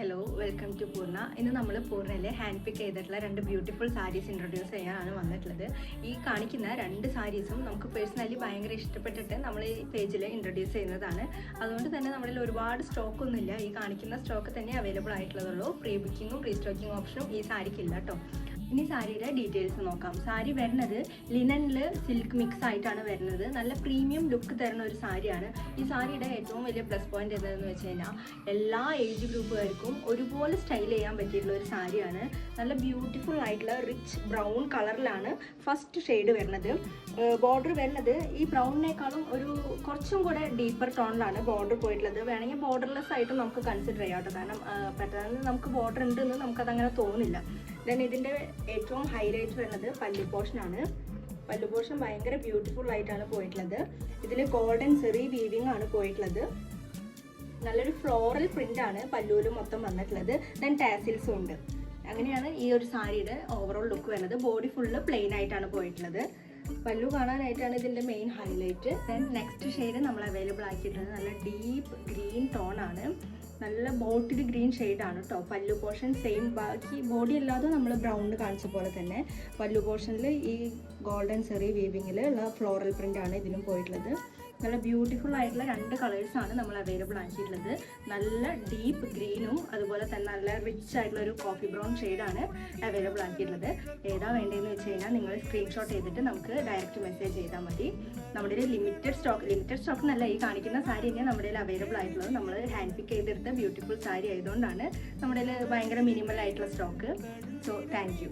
Hello welcome to പൂർണ്ണ. ഇന്ന് നമ്മൾ പൂർണ്ണയിൽ ഹാൻഡ് പിക്ക് ചെയ്തിട്ടുള്ള രണ്ട് ബ്യൂട്ടിഫുൾ സാരീസ് ഇൻട്രൊഡ്യൂസ് ചെയ്യാനാണ് വന്നിട്ടുള്ളത്. ഈ കാണിക്കുന്ന രണ്ട് സാരീസും നമുക്ക് പേഴ്സണലി ഭയങ്കര ഇഷ്ടപ്പെട്ടിട്ട് നമ്മൾ ഈ പേജിൽ ഇൻട്രൊഡ്യൂസ് ചെയ്യുന്നതാണ്. അതുകൊണ്ട് തന്നെ നമ്മളിൽ ഒരുപാട് സ്റ്റോക്കൊന്നുമില്ല. ഈ കാണിക്കുന്ന സ്റ്റോക്ക് തന്നെ അവൈലബിൾ ആയിട്ടുള്ളതുള്ളൂ. പ്രീ ബുക്കിങ്ങും പ്രീ സ്റ്റോക്കിംഗ് ഓപ്ഷനും ഈ സാരിക്കില്ല കേട്ടോ. ഇനി സാരിയുടെ ഡീറ്റെയിൽസ് നോക്കാം. സാരി വരുന്നത് ലിനനിൽ സിൽക്ക് മിക്സ് ആയിട്ടാണ് വരുന്നത്. നല്ല പ്രീമിയം ലുക്ക് തരുന്ന ഒരു സാരിയാണ്. ഈ സാരിയുടെ ഏറ്റവും വലിയ പ്ലസ് പോയിന്റ് എന്താണെന്ന് വെച്ച് കഴിഞ്ഞാൽ എല്ലാ ഏജ് ഗ്രൂപ്പുകാർക്കും ഒരുപോലെ സ്റ്റൈൽ ചെയ്യാൻ പറ്റിയിട്ടുള്ള ഒരു സാരിയാണ്. നല്ല ബ്യൂട്ടിഫുൾ ആയിട്ടുള്ള റിച്ച് ബ്രൗൺ കളറിലാണ് ഫസ്റ്റ് ഷെയ്ഡ് വരുന്നത്. ബോർഡർ വരുന്നത് ഈ ബ്രൗണിനേക്കാളും കുറച്ചും കൂടെ ഡീപ്പർ ടോണിലാണ് ബോർഡർ പോയിട്ടുള്ളത്. വേണമെങ്കിൽ ബോർഡർലെസ് ആയിട്ട് നമുക്ക് കൺസിഡർ ചെയ്യാം കേട്ടോ. കാരണം പെട്ടെന്ന് നമുക്ക് ബോർഡർ ഉണ്ടെന്ന് നമുക്കതങ്ങനെ തോന്നില്ല. ദെൻ ഇതിൻ്റെ ഏറ്റവും ഹൈലൈറ്റ് വരുന്നത് പല്ലു പോർഷനാണ്. പല്ലു പോർഷൻ ഭയങ്കര ബ്യൂട്ടിഫുൾ ആയിട്ടാണ് പോയിട്ടുള്ളത്. ഇതിൽ ഗോൾഡൻ സെറി വീവിങ് ആണ് പോയിട്ടുള്ളത്. നല്ലൊരു ഫ്ലോറൽ പ്രിന്റ് ആണ് പല്ലുവിൽ മൊത്തം വന്നിട്ടുള്ളത്. ദെൻ ടാസിൽസും ഉണ്ട്. അങ്ങനെയാണ് ഈ ഒരു സാരിയുടെ ഓവറോൾ ലുക്ക് വരുന്നത്. ബോഡി ഫുള്ള് പ്ലെയിൻ ആയിട്ടാണ് പോയിട്ടുള്ളത്. പല്ലു കാണാനായിട്ടാണ് ഇതിൻ്റെ main highlight. Then next shade നമ്മൾ അവൈലബിൾ ആക്കിയിട്ടുള്ളത് നല്ല ഡീപ്പ് ഗ്രീൻ ടോൺ ആണ്. നല്ല ബോട്ടിൽ ഗ്രീൻ ഷെയ്ഡാണ് കേട്ടോ. പല്ലു പോർഷൻ സെയിം, ബാക്കി ബോഡി അല്ലാതെ നമ്മൾ ബ്രൗണിൽ കാണിച്ച പോലെ തന്നെ പല്ലു പോർഷനിൽ ഈ ഗോൾഡൻ സെറി വീവിങ്ങിൽ ഉള്ള ഫ്ലോറൽ പ്രിൻ്റാണ് ഇതിനും പോയിട്ടുള്ളത്. നല്ല ബ്യൂട്ടിഫുൾ ആയിട്ടുള്ള രണ്ട് കളേഴ്സാണ് നമ്മൾ അവൈലബിൾ ആക്കിയിട്ടുള്ളത്. നല്ല ഡീപ്പ് ഗ്രീനും അതുപോലെ തന്നെ നല്ല റിച്ച് ആയിട്ടുള്ള ഒരു കോഫി ബ്രൗൺ ഷെയ്ഡാണ് അവൈലബിൾ ആക്കിയിട്ടുള്ളത്. ഏതാ വേണ്ടതെന്ന് വെച്ച് കഴിഞ്ഞാൽ നിങ്ങൾ സ്ക്രീൻഷോട്ട് ചെയ്തിട്ട് നമുക്ക് ഡയറക്റ്റ് മെസ്സേജ് ചെയ്താൽ മതി. നമ്മുടെ ലിമിറ്റഡ് സ്റ്റോക്ക് എന്നല്ല, ഈ കാണിക്കുന്ന സാരി തന്നെ നമ്മുടെ അവൈലബിൾ ആയിട്ടുള്ളത്. നമ്മൾ ഹാൻഡ് പിക്ക് ചെയ്തെടുത്ത ബ്യൂട്ടിഫുൾ സാരി ആയതുകൊണ്ടാണ് നമ്മുടെ ഭയങ്കര മിനിമൽ ആയിട്ടുള്ള സ്റ്റോക്ക്. So thank you.